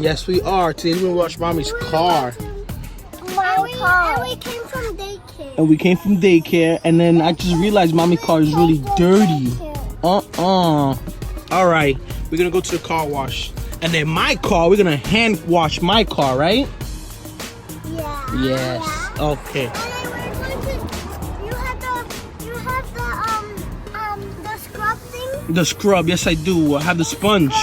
Yes, we are. Today we're gonna wash mommy's car. And we came from daycare. And we came from daycare, and then I just realized mommy's car is really dirty. All right, we're gonna go to the car wash, and then my car, we're gonna hand wash my car, right? Yeah. Yes. Okay. And then we're going to. You have the scrub thing. The scrub, yes I do. I have the sponge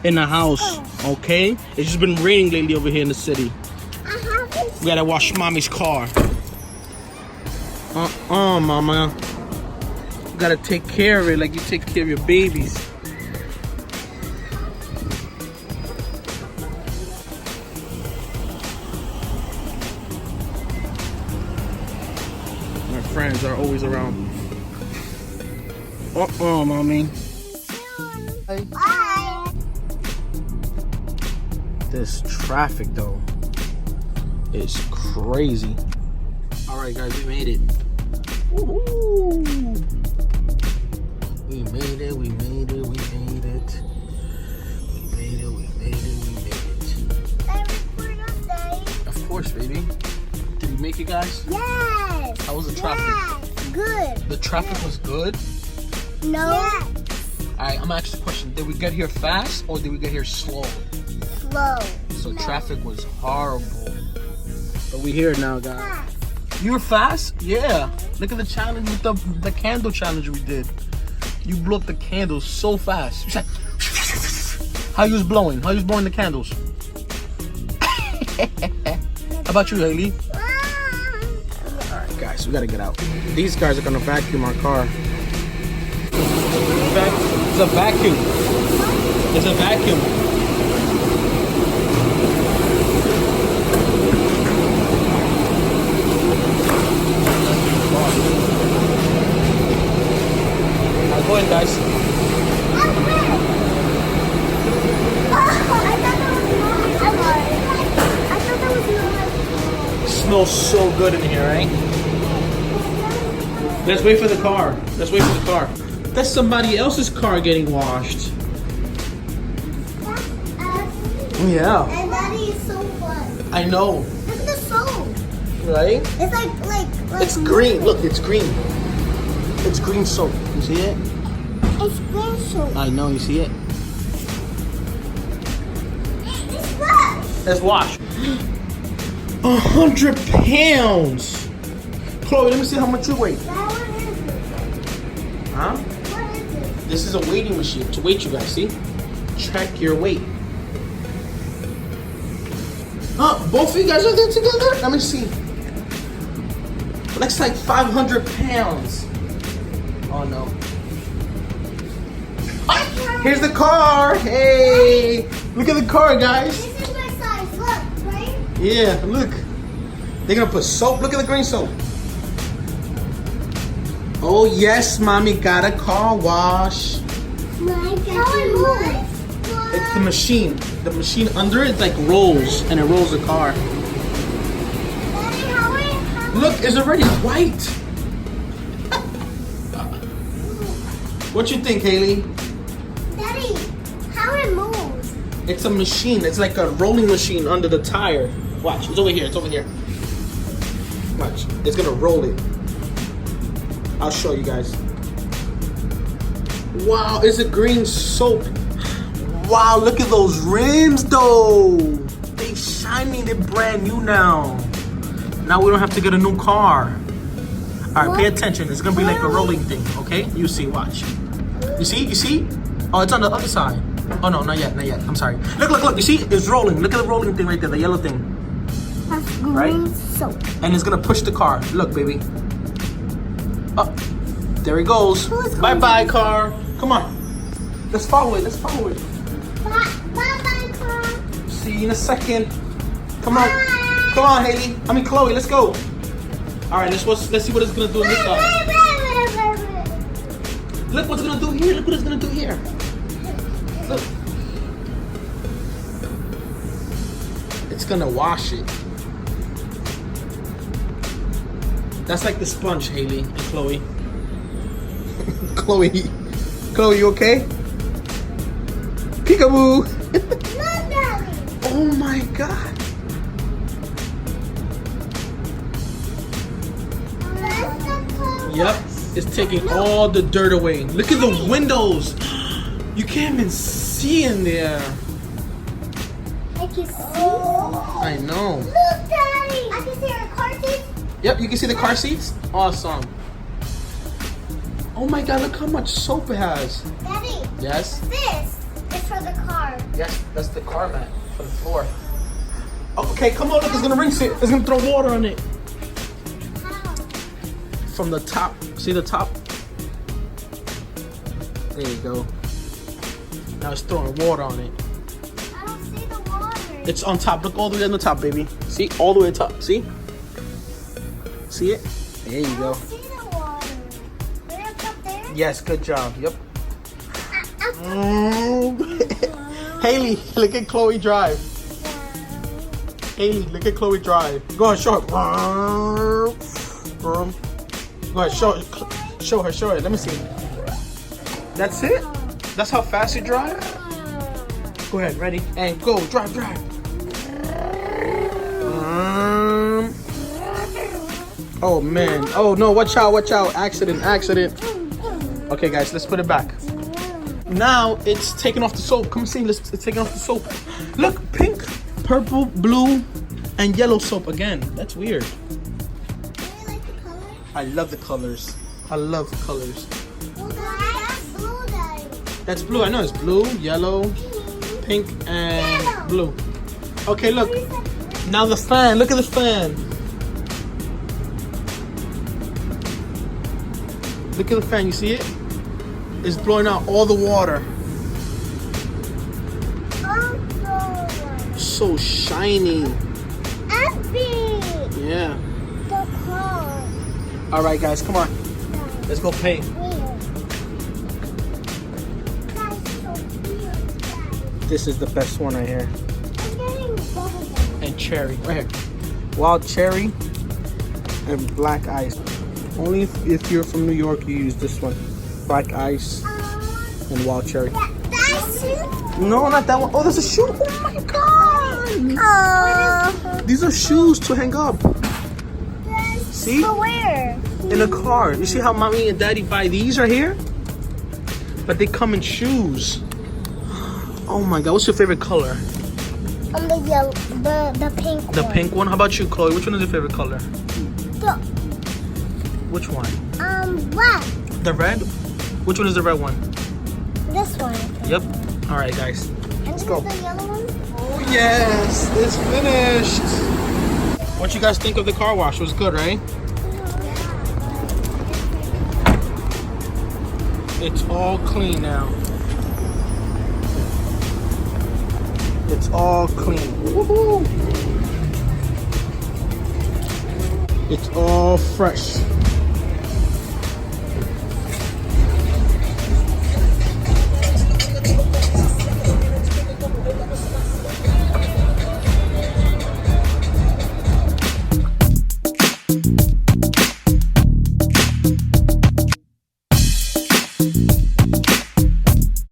in the house. Okay. It's just been raining lately over here in the city. We gotta wash mommy's car. Mama. You gotta take care of it like you take care of your babies. My friends are always around. Mommy. Bye. This traffic though is crazy. All right, guys, we made it. Woo-hoo. We made it. We made it. We made it. We made it. We made it. We made it. And we're birthday. Of course, baby. Did we make it, guys? Yes. How was the traffic? Yes. Good. The traffic was good. No. Yes. All right, I'm gonna ask you a question. Did we get here fast or did we get here slow? Slow. So traffic was horrible. But we here now, guys. Fast. You were fast? Yeah. Look at the challenge with the candle challenge we did. You blew up the candles so fast. You said, how you was blowing? How you was blowing the candles? How about you, Haley? Alright, guys, we gotta get out. These guys are gonna vacuum our car. It's a vacuum. It's a vacuum. Go ahead, guys. It smells so good in here, right? Let's wait for the car. Let's wait for the car. That's somebody else's car getting washed. Yeah. And Daddy is so fun. I know. Look at the soap. Right? It's like It's green. Look, it's green. It's green soap. You see it? It's green soap. I know. You see it? It's fresh. Let's wash. 100 pounds. Chloe, let me see how much you weigh. Dad, what is it? Huh? What is it? This is a weighting machine to weight you guys. See? Check your weight. Both of you guys are there together? Let me see. Looks like 500 pounds. Oh no. Here's the car. Hey, look at the car, guys. This is my size. Look, right? Yeah, look. They're gonna put soap. Look at the green soap. Oh yes, mommy got a car wash. It's the machine. The machine under it like rolls, and it rolls the car. Daddy, how Look, it's already white. What you think, Haley? Daddy, how it moves? It's a machine. It's like a rolling machine under the tire. Watch. It's over here. It's over here. Watch. It's gonna roll it. I'll show you guys. Wow, it's a green soap. Wow, look at those rims though. They shiny. They're brand new now. Now we don't have to get a new car. All right, pay attention. It's gonna be like a rolling thing, okay? You see, watch. You see? You see? Oh, it's on the other side. Oh no, not yet, not yet. I'm sorry. Look, look, look. You see? It's rolling. Look at the rolling thing right there, the yellow thing. That's green Right? soap. And it's gonna push the car. Look, baby. Oh, there he goes. Bye-bye, car. Come on. Let's follow it. Let's follow it. Bye-bye, car. See you in a second. Come on. Come on, Haley. I mean, Chloe. Let's go. All right. Let's see what it's gonna do on this side. Look what it's gonna do here. Look what it's gonna do here. Look. It's gonna wash it. That's like the sponge, Haley and Chloe. Chloe, you okay? Peekaboo. No, Daddy. Oh my God. Yep, it's taking all the dirt away. Look at the windows. You can't even see in there. I can see. I know. Look, Daddy. I can see our car seats. Yep, you can see the car seats. Awesome. Oh my God, look how much soap it has. Daddy. Yes? This is for the car. Yes, that's the car mat for the floor. Okay, come on, look, it's gonna rinse it. It's gonna throw water on it. How? From the top. See the top? There you go. Now it's throwing water on it. I don't see the water. It's on top. Look all the way on the top, baby. See? All the way top. See? See it? There you I go. don't see the water. Right up there? Yes, good job. Yep. Haley, look at Chloe drive. Haley, look at Chloe drive. Go ahead, show her. Go ahead, show her. Let me see. That's it? That's how fast you drive? Go ahead, ready? And go, drive. Oh man. Oh no, watch out. Accident. Okay guys, let's put it back. Now it's taking off the soap. Come see, it's taking off the soap. Look, pink, purple, blue, and yellow soap again. That's weird. Do you like the color? I love the colors. I love the colors. Well, that's blue, Daddy. That's blue. I know it's blue, yellow, pink, and Yellow. blue. Okay, look. Now the fan. Look at the fan. Look at the fan. You see it? It's blowing out all the water. So shiny. Abby. Yeah. The car. All right, guys, come on. Let's go pay. Weird. That's so weird, Daddy. This is the best one right here. I'm getting bubble. And cherry. Right here. Wild cherry and black ice. Only if you're from New York, you use this one. Black ice and wild cherry. That's you? No, not that one. Oh, there's a shoe. Oh my God. These are shoes to hang up. See? So where? In the car. You see how mommy and daddy buy these right here? But they come in shoes. Oh my God, what's your favorite color? The yellow, the pink The one. pink one? How about you, Chloe? Which one is your favorite color? The, Which one? black. The red? Which one is the red one? This one. Yep. All right, guys. And this go. is the yellow one? Oh, yes. It's finished. What you guys think of the car wash? It was good, right? It's all clean now. It's all clean. Woohoo! It's all fresh.